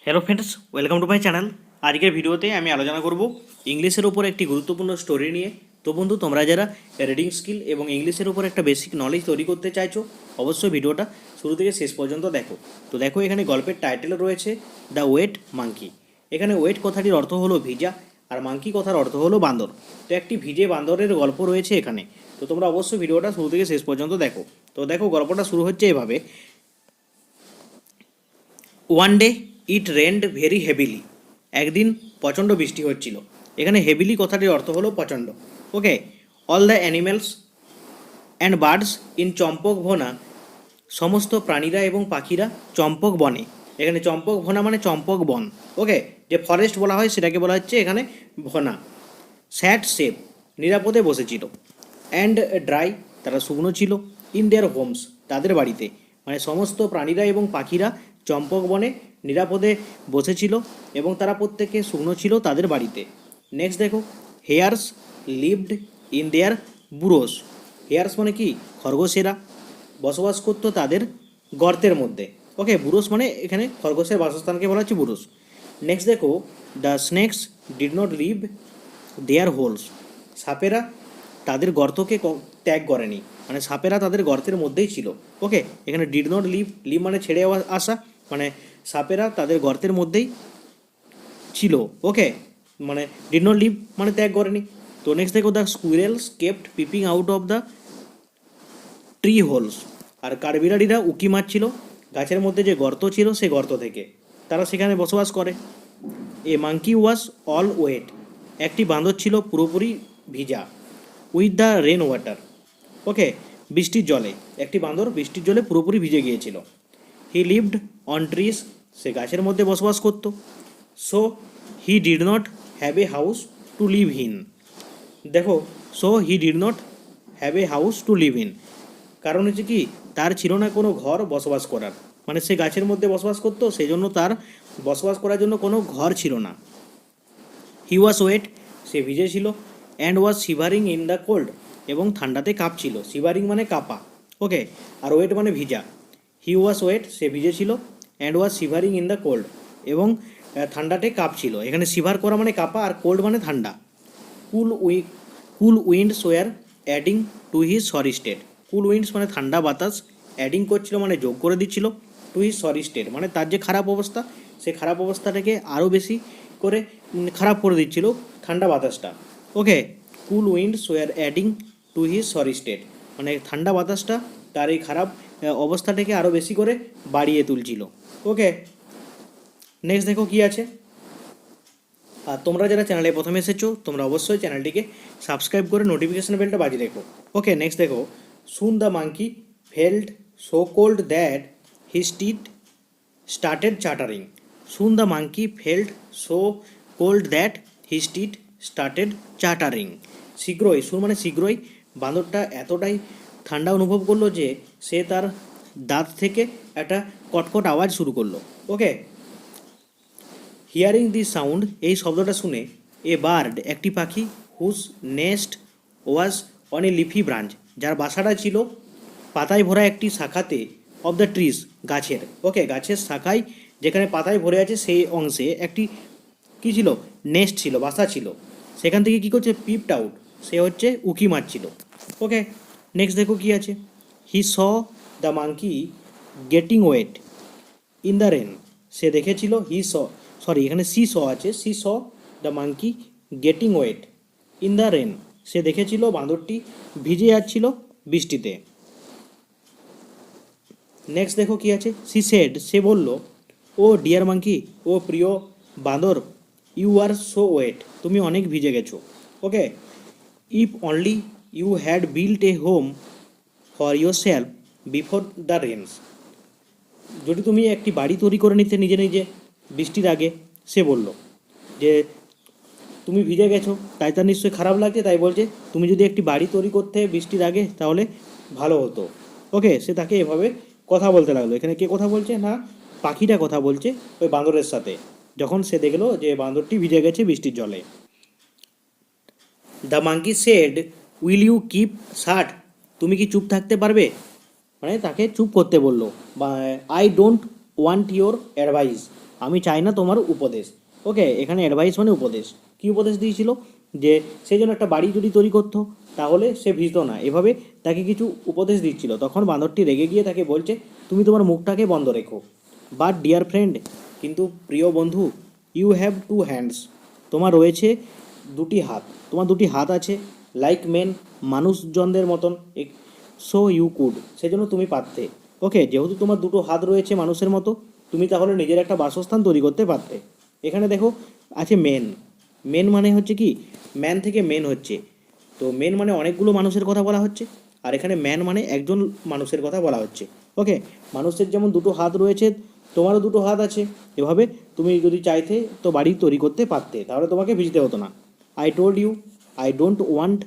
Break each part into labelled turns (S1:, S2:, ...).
S1: Hello friends, welcome to my channel. আজকের ভিডিওতে আমি আলোচনা করব ইংলিশের উপর একটি গুরুত্বপূর্ণ স্টোরি নিয়ে। তো বন্ধু, তোমরা যারা রিডিং স্কিল এবং ইংলিশের উপর একটা বেসিক নলেজ তৈরি করতে চাইছো, অবশ্যই ভিডিওটা শুরু থেকে শেষ পর্যন্ত দেখো। তো দেখো, এখানে গল্পের টাইটেল রয়েছে দ্য ওয়েট মাঙ্কি। এখানে ওয়েট কথাটির অর্থ হলো ভিজা, আর মাঙ্কি কথার অর্থ হলো বান্দর। তো একটি ভিজে বান্দরের গল্প রয়েছে এখানে। তো তোমরা অবশ্যই ভিডিওটা শুরু থেকে শেষ পর্যন্ত দেখো। তো দেখো, গল্পটা শুরু হচ্ছে এভাবে। One day it রেন্ড very heavily. একদিন প্রচণ্ড বৃষ্টি হচ্ছিল। এখানে হেভিলি কথাটির অর্থ হলো প্রচণ্ড। Okay. All the animals and birds in Champak Vana. সমস্ত প্রাণীরা এবং পাখিরা চম্পক বনে। এখানে চম্পক ভোনা মানে চম্পক বন। ওকে। যে ফরেস্ট বলা হয় সেটাকে বলা হচ্ছে এখানে ভোনা। স্যাট সেফ, নিরাপদে বসেছিল। অ্যান্ড ড্রাই, তারা শুকনো ছিল। ইন দেয়ার হোমস, তাদের বাড়িতে। মানে সমস্ত প্রাণীরা এবং পাখিরা চম্পক বনে নিরাপদে বসেছিল এবং তারা প্রত্যেকে শুকনো ছিল তাদের বাড়িতে। নেক্সট দেখো, hares lived in their burrows. Hares মানে কি? খরগোশেরা বসবাস করতো তাদের গর্তের মধ্যে। ওকে, বুরোস মানে এখানে খরগোশের বাসস্থানকে বলা হচ্ছে বুরোস। নেক্সট দেখো, the snakes did not leave their holes. সাপেরা তাদের গর্তকে ত্যাগ করেনি, মানে সাপেরা তাদের গর্তের মধ্যেই ছিল। ওকে, এখানে ডিড নট লিভ, লিভ মানে ছেড়ে আসা, মানে সাপেরা তাদের গর্তের মধ্যেই ছিল। ওকে, মানে ডিড নট লিভ মানে ত্যাগ করেনি। তো নেক্সট দেখো, the squirrels kept peeping out of the tree holes. আর কাঠবিড়ালিরা উকি মারছিল গাছের মধ্যে যে গর্ত ছিল সে গর্ত থেকে, তারা সেখানে বসবাস করে। A monkey was all wet. একটি বাঁদর ছিল পুরোপুরি ভিজা। With the rain water. Okay, বৃষ্টির জলে। একটি বাঁদর বৃষ্টির জলে পুরোপুরি ভিজে গিয়েছিল। হি লিভড অন ট্রিজ, সে গাছের মধ্যে বসবাস করত। So he did not have a house to live in. দেখো, so he did not have a house to live in, কারণ হচ্ছে কি, তার ছিল না কোনো ঘর বসবাস করার। মানে সে গাছের মধ্যে বসবাস করতো, সেই জন্য তার বসবাস করার জন্য কোনো ঘর ছিল না। হি ওয়াজ ওয়েট, সে ভিজে ছিল। And was shivering in the cold, এবং ঠান্ডাতে কাঁপছিল। শিভারিং মানে কাঁপা। ওকে, আর ওয়েট মানে ভিজা। হি ওয়াজ ওয়েট, সে ভিজে ছিল। And was shivering in the cold, এবং ঠান্ডাতে কাঁপছিল। এখানে শিভার করা মানে কাঁপা, আর কোল্ড মানে ঠান্ডা। Cool we cool winds were adding to his sorry state. Cool winds মানে ঠান্ডা বাতাস, অ্যাডিং করছিল মানে যোগ করে দিচ্ছিল, টু হিজ সরি স্টেট মানে তার যে খারাপ অবস্থা, সে খারাপ অবস্থাটাকে আরও বেশি করে খারাপ করে দিচ্ছিল ঠান্ডা বাতাসটা। Okay, cool winds were adding to his sorry state মানে ঠান্ডা বাতাসটা তার এই খারাপ অবস্থাটাকে আরও বেশি করে বাড়িয়ে তুলছিল। ওকে, নেক্সট দেখো কি আছে। আর তোমরা যারা চ্যানেলে প্রথমে এসেছো, তোমরা অবশ্যই চ্যানেলটিকে সাবস্ক্রাইব করে নোটিফিকেশন বেলটা বাজিয়ে রেখো। ওকে, নেক্সট দেখো, soon the monkey felt so cold that his teeth started chattering. Soon the monkey felt so cold that his teeth started chattering. শীঘ্রই, সুন মানে শীঘ্রই, বাঁদরটা এতটাই ঠান্ডা অনুভব করলো যে সে তার দাঁত থেকে একটা কটকট আওয়াজ শুরু করলো। ওকে, হিয়ারিং দি সাউন্ড, এই শব্দটা শুনে, এ বার্ড, একটি পাখি, whose nest was on a leafy branch, যার বাসাটা ছিল পাতায় ভরা একটি শাখাতে, অফ দ্য ট্রিজ, গাছের। ওকে, গাছের শাখায় যেখানে পাতায় ভরে আছে সেই অংশে একটি কী ছিল, নেস্ট ছিল, বাসা ছিল। সেখান থেকে কী করছে, পিপড আউট, সে হচ্ছে উকি মারছিল। ওকে, নেক্সট দেখো কী আছে। He saw the monkey getting wet in the rain. সে দেখেছিল, এখানে সি স আছে, see saw the monkey getting wet in the rain. সে দেখেছিল বাঁদরটি ভিজে যাচ্ছিল বৃষ্টিতে। নেক্সট দেখো কি আছে। সি সেড, সে বলল, ও ডিয়ার মাঙ্কি, ও প্রিয় বাঁদর, ইউ আর সো ওয়েট, তুমি অনেক ভিজে গেছো। Okay, if only you had built a home for yourself before the rains. যদি তুমি একটি বাড়ি তৈরি করে নিতে নিজে নিজে বৃষ্টির আগে। সে বলল যে তুমি ভিজে গেছো, তাই তার নিশ্চয়ই খারাপ লাগছে, তাই বলছে তুমি যদি একটি বাড়ি তৈরি করতে বৃষ্টির আগে তাহলে ভালো হতো। ওকে, সে তাকে এভাবে কথা বলতে লাগলো। এখানে কে কথা বলছে না, পাখিটা কথা বলছে ওই বাঁদরের সাথে, যখন সে দেখলো যে বাঁদরটি ভিজে গেছে বৃষ্টির জলে। The monkey said, will you keep shut, তুমি কি চুপ থাকতে পারবে, মানে তাকে চুপ করতে বললো। বা I don't want your advice, আমি চাই না তোমার উপদেশ। ওকে, এখানে অ্যাডভাইস মানে উপদেশ। কী উপদেশ দিয়েছিল? যে সে যেন একটা বাড়ি যদি তৈরি করতো তাহলে সে ভিজতো না, এভাবে তাকে কিছু উপদেশ দিচ্ছিল। তখন বাঁদরটি রেগে গিয়ে তাকে বলছে, তুমি তোমার মুখটাকে বন্ধ রেখো। বাট ডিয়ার ফ্রেন্ড, কিন্তু প্রিয় বন্ধু, ইউ হ্যাভ টু হ্যান্ডস, তোমার রয়েছে দুটি হাত, তোমার দুটি হাত আছে, লাইক মেন, মানুষজনদের মতন। সো ইউ কুড, সেজন্য তুমি পারতে। ওকে, যেহেতু তোমার দুটো হাত রয়েছে মানুষের মতো, তুমি তাহলে নিজের একটা বাসস্থান তৈরি করতে পারতে। এখানে দেখো আছে মেন। মেন মানে হচ্ছে কি, ম্যান থেকে মেন হচ্ছে, তো মেন মানে অনেকগুলো মানুষের কথা বলা হচ্ছে, আর এখানে ম্যান মানে একজন মানুষের কথা বলা হচ্ছে। ওকে, মানুষের যেমন দুটো হাত রয়েছে, তোমারও দুটো হাত আছে, এভাবে তুমি যদি চাইতে তো বাড়ি তৈরি করতে পারতে, তাহলে তোমাকে ভিজতে হতো না। I told you I don't want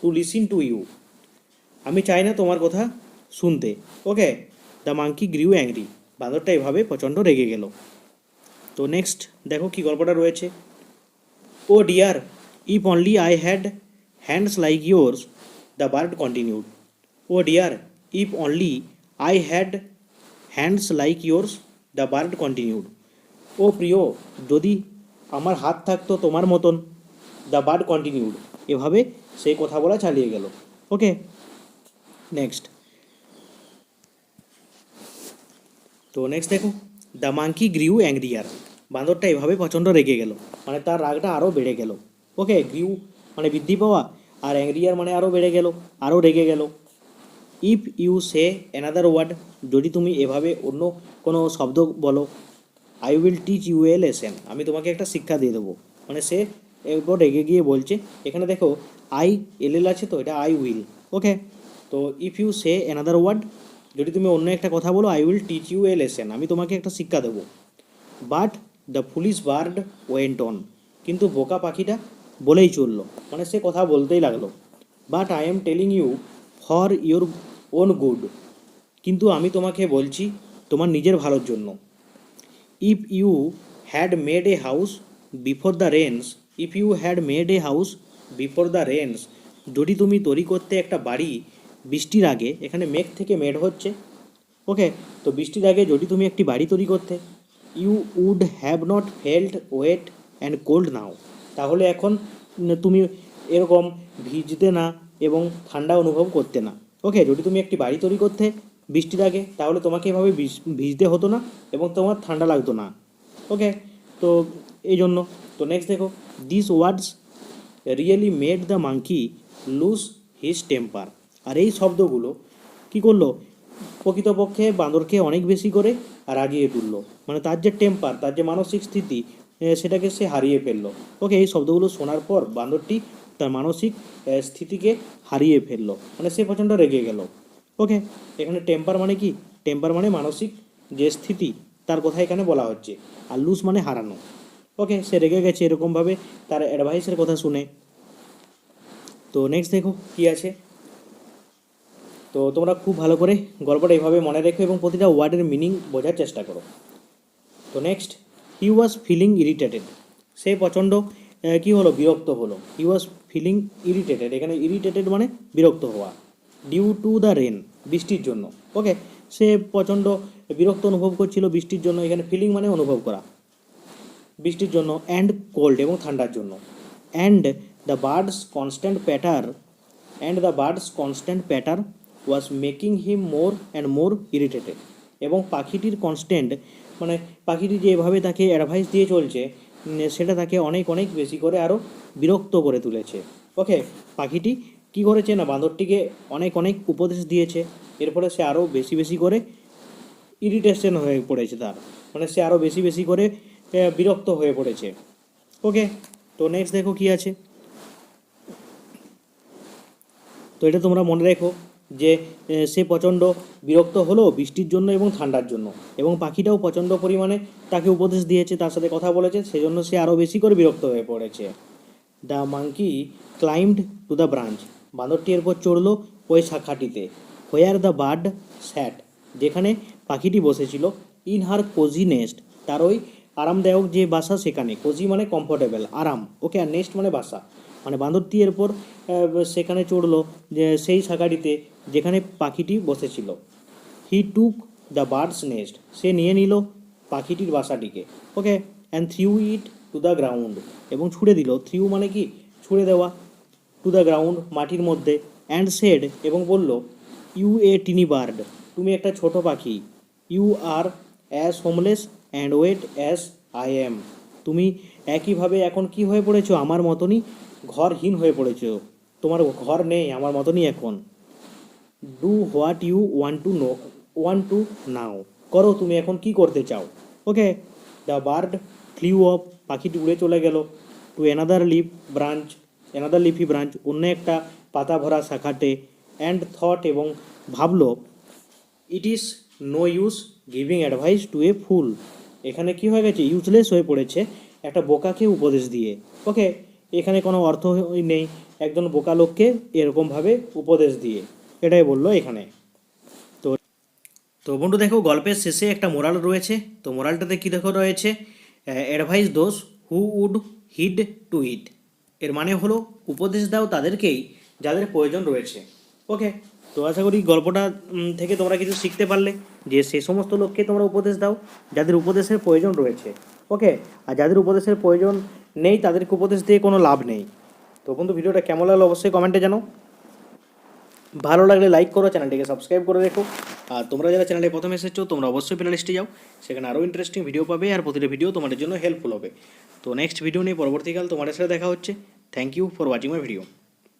S1: to listen to you, আমি চাই না তোমার কথা শুনতে। Okay, the monkey grew angry, বাঁদরটা এভাবে প্রচণ্ড রেগে গেল। তো নেক্সট দেখো কি গল্পটা রয়েছে। Oh dear, if only I had hands like yours, the bird continued. Oh dear, if only I had hands like yours, the bird continued. ও প্রিয়, যদি আমার হাত থাকতো তোমার মতন, দ্য বার্ড কন্টিনিউড, এভাবে সেই কথা বলা চালিয়ে গেল। ওকে, নেক্সট। তো নেক্সট দেখো, দ্য মাঙ্কি গ্রিউ অ্যাংরিয়ার, বাঁদরটা এভাবে প্রচণ্ড রেগে গেল, মানে তার রাগটা আরও বেড়ে গেল। ওকে, গ্রিউ মানে বৃদ্ধি পাওয়া, আর অ্যাংরিয়ার মানে আরও বেড়ে গেল, আরও রেগে গেল। If you say another word, যদি তুমি এভাবে অন্য কোনো শব্দ বলো, I will teach you a lesson, আমি তোমাকে একটা শিক্ষা দিয়ে দেবো। মানে সে এরপর রেগে গিয়ে বলছে, এখানে দেখো আই এল আছে, তো এটা আই উইল। ওকে, তো if you say another word, যদি তুমি অন্য একটা কথা বলো, I will teach you a lesson, আমি তোমাকে একটা শিক্ষা দেবো। But the foolish bird went on, কিন্তু বোকা পাখিটা বলেই চললো, মানে সে কথা বলতেই লাগলো। But I am telling you for your own good, কিন্তু আমি তোমাকে বলছি তোমার নিজের ভালোর জন্য। If you had made a house before the rains, if you had made a house before the rains, যদি তুমি তৈরি করতে একটা বাড়ি বৃষ্টির আগে, এখানে মেঘ থেকে মেড হচ্ছে। ওকে, তো বৃষ্টির আগে যদি তুমি একটি বাড়ি তৈরি করতে, you would have not felt wet and cold now, তাহলে এখন তুমি এরকম ভিজতে না এবং ঠান্ডা অনুভব করতে না। ওকে, যদি তুমি একটি বাড়ি তৈরি করতে বৃষ্টির আগে, তাহলে তোমাকে এভাবে ভিজতে হতো না এবং তোমার ঠান্ডা লাগতো না। ওকে, তো এই জন্য। তো নেক্সট দেখো, this words really made the monkey lose his temper, আর এই শব্দগুলো কী করলো, প্রকৃতপক্ষে বাঁদরকে অনেক বেশি করে রাগিয়ে তুললো, মানে তার যে টেম্পার, তার যে মানসিক স্থিতি, সেটাকে সে হারিয়ে ফেললো। ওকে, এই শব্দগুলো শোনার পর বাঁদরটি তার মানসিক স্থিতিকে হারিয়ে ফেললো, মানে সে প্রচণ্ড রেগে গেল। ওকে, এখানে টেম্পার মানে কি, টেম্পার মানে মানসিক যে স্থিতি, তার কথা এখানে বলা হচ্ছে, আর লুজ মানে হারানো। ওকে, সে রেগে গেছে এরকমভাবে তার অ্যাডভাইসের কথা শুনে। তো নেক্সট দেখো কী আছে। তো তোমরা খুব ভালো করে গল্পটা এইভাবে মনে রেখো এবং প্রতিটা ওয়ার্ডের মিনিং বোঝার চেষ্টা করো। তো next, he was feeling irritated, সে প্রচণ্ড কী হলো, বিরক্ত হলো। হি ওয়াজ ফিলিং ইরিটেটেড, এখানে ইরিটেটেড মানে বিরক্ত হওয়া, ডিউ টু দ্য রেন, বৃষ্টির জন্য। ওকে, সে প্রচণ্ড বিরক্ত অনুভব করছিল বৃষ্টির জন্য, এখানে ফিলিং মানে অনুভব করা, বৃষ্টির জন্য, অ্যান্ড কোল্ড এবং ঠান্ডার জন্য। And the birds constant প্যাটার, and the birds constant প্যাটার was making him more and more irritated, এবং পাখিটির কনস্ট্যান্ট মানে পাখিটি যেভাবে তাকে অ্যাডভাইস দিয়ে চলছে, সেটা তাকে অনেক অনেক বেশি করে আরও বিরক্ত করে তুলেছে। ওকে, পাখিটি কী করেছে না, বাঁদরটিকে অনেক অনেক উপদেশ দিয়েছে, এর ফলে সে আরও বেশি বেশি করে ইরিটেশন হয়ে পড়েছে তার, মানে সে আরও বেশি বেশি করে বিরক্ত হয়ে পড়েছে। ওকে, তো নেক্সট দেখো কী আছে। তো এটা তোমরা মনে রেখো যে সে প্রচণ্ড বিরক্ত হলো বৃষ্টির জন্য এবং ঠান্ডার জন্য, এবং পাখিটাও প্রচণ্ড পরিমাণে তাকে উপদেশ দিয়েছে, তার সাথে কথা বলেছে, সেজন্য সে আরও বেশি করে বিরক্ত হয়ে পড়েছে। The monkey climbed to the branch, বাঁদরটি এরপর চড়লো ওই শাখাটিতে। হোয়ার দ্য বার্ড স্যাট, যেখানে পাখিটি বসেছিল। ইন হার কোজি নেস্ট, তার ওই আরামদায়ক যে বাসা সেখানে, কোজি মানে কমফোর্টেবল, আরাম। ওকে, আর নেস্ট মানে বাসা, মানে বাঁদরটি এরপর সেখানে চড়লো যে সেই শাখাটিতে যেখানে পাখিটি বসেছিল। He took the bird's nest, সে নিয়ে নিল পাখিটির বাসাটিকে। Okay, and threw it to the ground, এবং ছুঁড়ে দিল। থ্রিউ মানে কি? ছুঁড়ে দেওয়া। টু দ্য গ্রাউন্ড, মাটির মধ্যে। অ্যান্ড সেড, এবং বলল, ইউ এ টিনি বার্ড, তুমি একটা ছোট পাখি। You are as homeless and wet as I am, তুমি একইভাবে এখন কি হয়ে পড়েছো? আমার মতনই ঘরহীন হয়ে পড়েছো। তোমার ঘর নেই, আমার মতনই এখন। Do what you want to now, করো তুমি এখন কি করতে চাও। Okay, the bird flew off, পাখিটি উড়ে চলে গেল। টু অ্যানাদার লিফি ব্রাঞ্চ, অন্য একটা পাতা ভরা শাখাতে। অ্যান্ড থট, এবং ভাবলো, it is no use giving advice to a fool, এখানে কি হয়ে গেছে? ইউজলেস হয়ে পড়েছে একটা বোকাকে উপদেশ দিয়ে। ওকে, এখানে কোনো অর্থ নেই একজন বোকা লোককে এরকমভাবে উপদেশ দিয়ে, এটাই বললো এখানে। তো তো বন্ধু দেখো, গল্পের শেষে একটা মোরাল রয়েছে। তো মোরালটাতে কী দেখো রয়েছে? Advice those who would heed to it, এর মানে হলো উপদেশ দাও তাদেরকেই যাদের প্রয়োজন রয়েছে। ওকে, তো আশা করি গল্পটা থেকে তোমরা কিছু শিখতে পারলে, যে সে সমস্ত লোককে তোমরা উপদেশ দাও যাদের উপদেশের প্রয়োজন রয়েছে। ওকে, আর যাদের উপদেশের প্রয়োজন নেই তাদেরকে উপদেশ দিয়ে কোনো লাভ নেই। তো বন্ধু, ভিডিওটা কেমন লাগলো অবশ্যই কমেন্টে জানাও। ভালো লাগলে লাইক করো, চ্যানেলটিকে সাবস্ক্রাইব করে রেখো। আর তোমরা যারা চ্যানেলে প্রথমে এসেছো, তোমরা অবশ্যই প্লেলিস্টে যাও, সেখানে আরও ইন্টারেস্টিং ভিডিও পাবে, আর প্রতিটা ভিডিও তোমাদের জন্য হেল্পফুল হবে। তো নেক্সট ভিডিও নিয়ে পরবর্তীকাল তোমাদের সাথে দেখা হচ্ছে। Thank you for watching my video.